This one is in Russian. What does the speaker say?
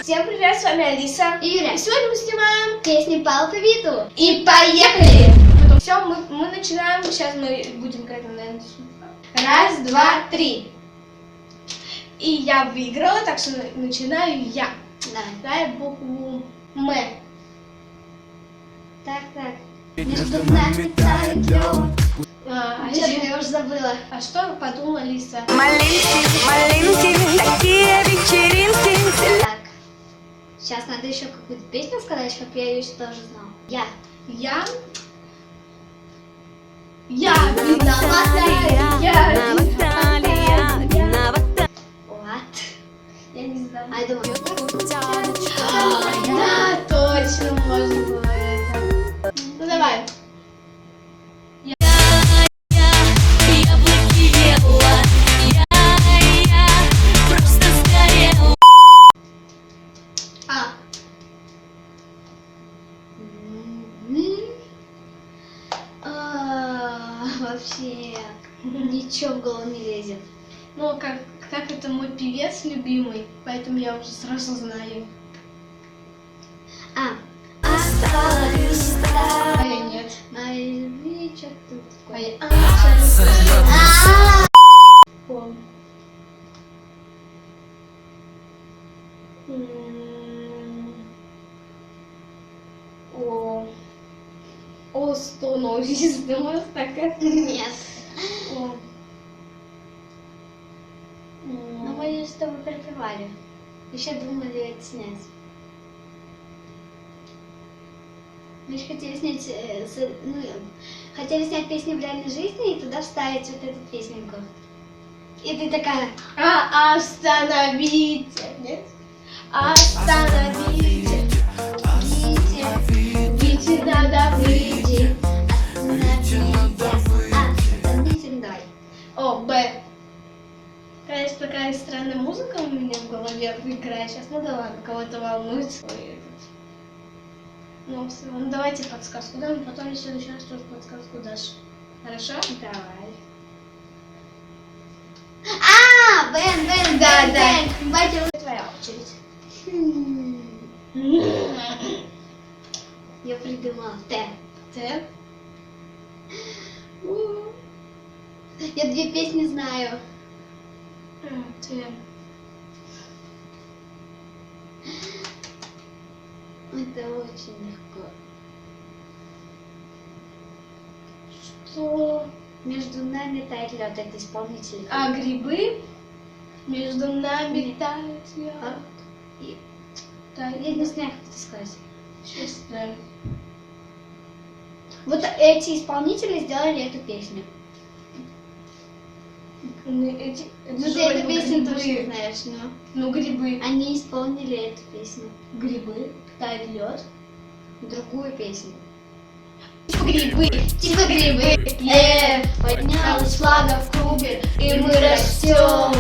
Всем привет, с вами Алиса и Юля. И сегодня мы снимаем песни по алфавиту. И поехали! Все, мы начинаем. Сейчас мы будем играть на раз, два, три. И я выиграла, так что начинаю я. Дай букву М. Так. Между нами тает лёд. Что-то я уже забыла. А что подумала Алиса? Малинки, такие вечеринки. Так. Сейчас надо еще какую-то песню сказать, чтобы я ее тоже знала. Я виновата. What? Я не знаю. А я думаю. Да, точно можно было это. Ну давай. Вообще ничего в голову не лезет. Ну, как это мой певец любимый, поэтому я уже сразу знаю. Осталось А я нет. моей любви, что тут такое? О, сто новизн, такая. Нет. О. Ну мы с тобой перепевали. Еще думали это снять. Мы же хотели снять, хотели снять песню в реальной жизни и туда вставить вот эту песенку. И ты такая. Остановите! Нет? Остановите! Видите, надо выйти. Остановите, давай. О, Б. Конечно, такая странная музыка у меня в голове играет сейчас. Ну да ладно, кого-то волнует. Ну все, ну давайте подсказку дам, потом в следующий раз тоже подсказку дашь. Хорошо? Давай. Бен. Да. Батя, Твоя очередь. я придумала. Т. Т. Я две песни знаю. Т. Это очень легко. Что? Между нами тает лед. Это исполнитель. А грибы? Между нами тает лед. Я не знаю, как это сказать. Сейчас знаю. Вот эти исполнители сделали эту песню. Ну ты эту песню тоже знаешь, но Ну грибы. они исполнили эту песню. Грибы. Тает лед. Другую песню. Грибы. Типа грибы. Поднялась флага в клубе, и мы растем.